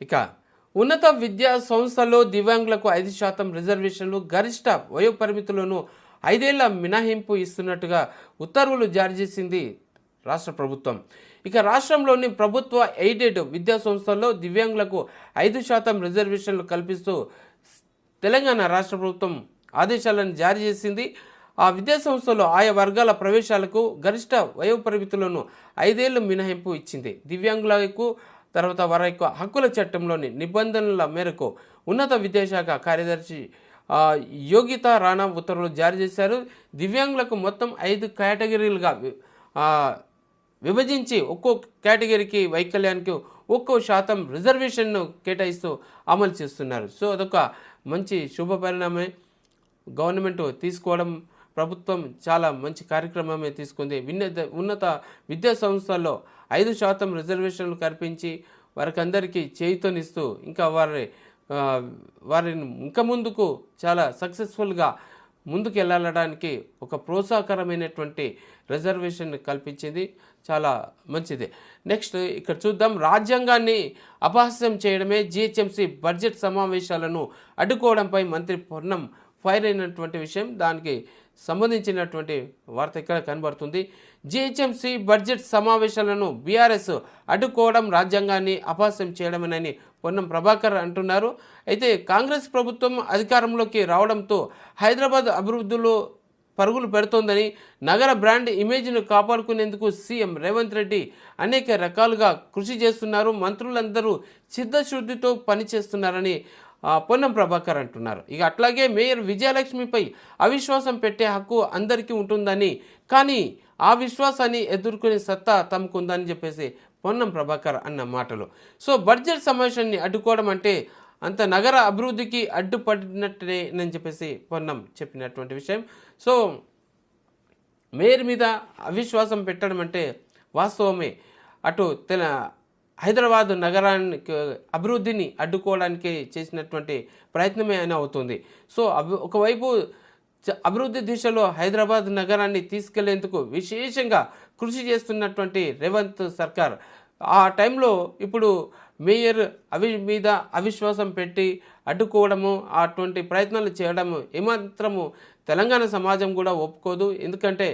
ఇక ఉన్నత విద్యా సంస్థల్లో దివ్యాంగులకు 5% రిజర్వేషన్లు, గరిష్ట వయోపరిమితులను 5 ఏళ్ల మినహాయింపు ఇస్తున్నట్టుగా ఉత్తర్వులు జారీ చేసింది రాష్ట్ర ప్రభుత్వం. ఇక రాష్ట్రంలోని ప్రభుత్వ ఎయిడెడ్ విద్యా సంస్థల్లో దివ్యాంగులకు 5% రిజర్వేషన్లు కల్పిస్తూ తెలంగాణ రాష్ట్ర ప్రభుత్వం ఆదేశాలను జారీ చేసింది. ఆ విద్యా సంస్థలో ఆయా వర్గాల ప్రవేశాలకు గరిష్ట వయోపరిమితులను 5 ఏళ్లు మినహాయింపు ఇచ్చింది. దివ్యాంగులకు తర్వాత వారి యొక్క హక్కుల చట్టంలోని నిబంధనల మేరకు ఉన్నత విద్యాశాఖ కార్యదర్శి యోగిత రాణా ఉత్తర్వులు జారీ చేశారు. దివ్యాంగులకు మొత్తం 5 కేటగిరీలుగా విభజించి ఒక్కో కేటగిరీకి వైకల్యానికి 1% రిజర్వేషన్ను కేటాయిస్తూ అమలు చేస్తున్నారు. సో అదొక మంచి శుభ పరిణామమే. గవర్నమెంట్ తీసుకోవడం, ప్రభుత్వం చాలా మంచి కార్యక్రమమే తీసుకుంది. ఉన్నత విద్యా సంస్థల్లో 5% రిజర్వేషన్లు కల్పించి వారికి అందరికీ చేయుతనిస్తూ ఇంకా వారిని ఇంకా ముందుకు చాలా సక్సెస్ఫుల్గా ముందుకు వెళ్ళడానికి ఒక ప్రోత్సాహకరమైనటువంటి రిజర్వేషన్ కల్పించింది. చాలా మంచిది. నెక్స్ట్ ఇక్కడ చూద్దాం. రాజ్యాంగాన్ని అపహాస్యం చేయడమే జిహెచ్ఎంసీ బడ్జెట్ సమావేశాలను అడ్డుకోవడంపై మంత్రి పొన్నం ఫైర్ అయినటువంటి విషయం, దానికి సంబంధించినటువంటి వార్త ఇక్కడ కనబడుతుంది. జిహెచ్ఎంసీ బడ్జెట్ సమావేశాలను బీఆర్ఎస్ అడ్డుకోవడం రాజ్యాంగాన్ని అపహాస్యం చేయడమేనని పొన్నం ప్రభాకర్ అంటున్నారు. అయితే కాంగ్రెస్ ప్రభుత్వం అధికారంలోకి రావడంతో హైదరాబాద్ అభివృద్ధిలో పరుగులు పెడుతోందని, నగర బ్రాండ్ ఇమేజ్ను కాపాడుకునేందుకు సీఎం రేవంత్ రెడ్డి అనేక రకాలుగా కృషి చేస్తున్నారు, మంత్రులందరూ చిత్తశుద్ధితో పనిచేస్తున్నారని పొన్నం ప్రభాకర్ అంటున్నారు. ఇక అట్లాగే మేయర్ విజయలక్ష్మిపై అవిశ్వాసం పెట్టే హక్కు అందరికీ ఉంటుందని, కానీ ఆ విశ్వాసాన్ని ఎదుర్కొనే సత్తా తమకుందని చెప్పేసి పొన్నం ప్రభాకర్ అన్న మాటలు. సో బడ్జెట్ సమావేశాన్ని అడ్డుకోవడం అంటే అంత నగర అభివృద్ధికి అడ్డుపడినట్టేనని చెప్పేసి పొన్నం చెప్పినటువంటి విషయం. సో మేయర్ మీద అవిశ్వాసం పెట్టడం అంటే వాస్తవమే అటు హైదరాబాద్ నగరానికి అభివృద్ధిని అడ్డుకోవడానికి చేసినటువంటి ప్రయత్నమే అని అవుతుంది. సో ఒకవైపు అభివృద్ధి దిశలో హైదరాబాద్ నగరాన్ని తీసుకెళ్లేందుకు విశేషంగా కృషి చేస్తున్నటువంటి రేవంత్ సర్కార్ ఆ టైంలో ఇప్పుడు మేయర్ మీద అవిశ్వాసం పెట్టి అడ్డుకోవడము, అటువంటి ప్రయత్నాలు చేయడము ఏమాత్రము తెలంగాణ సమాజం కూడా ఒప్పుకోదు. ఎందుకంటే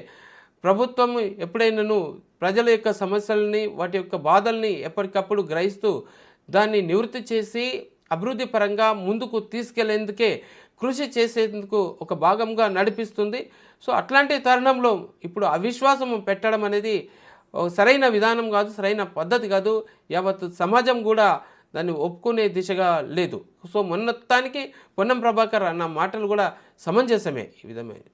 ప్రభుత్వం ఎప్పుడైనాను ప్రజల యొక్క సమస్యలని, వాటి యొక్క బాధల్ని ఎప్పటికప్పుడు గ్రహిస్తూ దాన్ని నివృత్తి చేసి అభివృద్ధి పరంగా ముందుకు తీసుకెళ్లేందుకే కృషి చేసేందుకు ఒక భాగంగా నడిపిస్తుంది. సో అట్లాంటి తరుణంలో ఇప్పుడు అవిశ్వాసం పెట్టడం అనేది సరైన విధానం కాదు, సరైన పద్ధతి కాదు. యావత్ సమాజం కూడా దాన్ని ఒప్పుకునే దిశగా లేదు. సో మొత్తానికి పొన్నం ప్రభాకర్ అన్న మాటలు కూడా సమంజసమే ఈ విధమైన